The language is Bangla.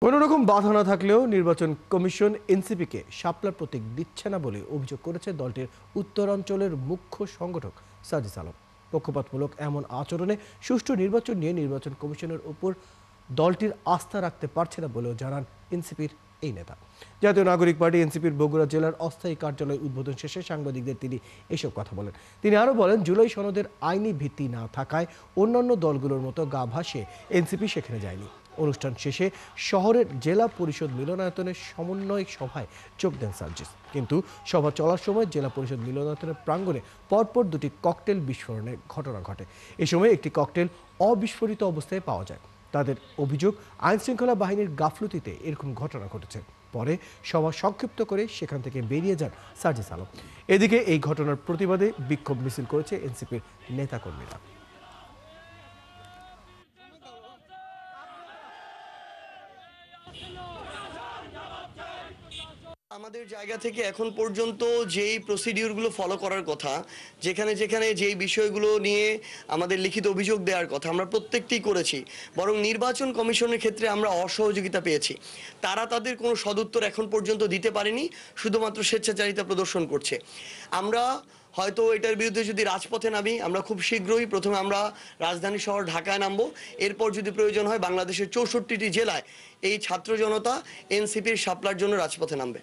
কোনোরকম বাধা না থাকলেও নির্বাচন কমিশন এনসিপিকে শাপলার প্রতীক দিচ্ছে না বলে অভিযোগ করেছে দলটির উত্তরাঞ্চলের মুখ্য সংগঠক সাজিস আলম। পক্ষপাতমূলক এমন আচরণে সুষ্ঠু নির্বাচন নিয়ে নির্বাচন কমিশনের উপর দলটির আস্থা রাখতে পারছে না বলেও জানান এনসিপির এই নেতা। জাতীয় নাগরিক পার্টি এনসিপির বগুড়া জেলার অস্থায়ী কার্যালয় উদ্বোধন শেষে সাংবাদিকদের তিনি এসব কথা বলেন। তিনি আরও বলেন, জুলাই সনদের আইনি ভিত্তি না থাকায় অন্যান্য দলগুলোর মতো গা ভাসে এনসিপি সেখানে যায়নি। অনুষ্ঠান শেষে শহরের জেলা পরিষদ মিলনায়তনের সমন্বয় সভায় যোগ দেন সার্জিস, কিন্তু সভা চলার সময় জেলা পরিষদ মিলনায়তনের প্রাঙ্গণে পরপর দুটি ককটেল বিস্ফোরণের ঘটনা ঘটে। এ সময় একটি ককটেল অবিস্ফোরিত অবস্থায় পাওয়া যায়। তাদের অভিযোগ, আইনশৃঙ্খলা বাহিনীর গাফলতিতে এরকম ঘটনা ঘটেছে। পরে সভা সংক্ষিপ্ত করে সেখান থেকে বেরিয়ে যান সার্জিস আলম। এদিকে এই ঘটনার প্রতিবাদে বিক্ষোভ মিছিল করেছে এনসিপির নেতাকর্মীরা। আমাদের জায়গা থেকে এখন পর্যন্ত যেই প্রসিডিউরগুলো ফলো করার কথা, যেখানে যেখানে যেই বিষয়গুলো নিয়ে আমাদের লিখিত অভিযোগ দেওয়ার কথা, আমরা প্রত্যেকটি করেছি। বরং নির্বাচন কমিশনের ক্ষেত্রে আমরা অসহযোগিতা পেয়েছি। তারা তাদের কোনো সদুত্তর এখন পর্যন্ত দিতে পারেনি, শুধুমাত্র স্বেচ্ছাচারিতা প্রদর্শন করছে। আমরা হয়তো এটার বিরুদ্ধে যদি রাজপথে নামি, আমরা খুব শীঘ্রই প্রথমে আমরা রাজধানী শহর ঢাকায় নামবো। এরপর যদি প্রয়োজন হয় বাংলাদেশের ৬৪টি জেলায় এই ছাত্র জনতা এনসিপির শাপলার জন্য রাজপথে নামবে।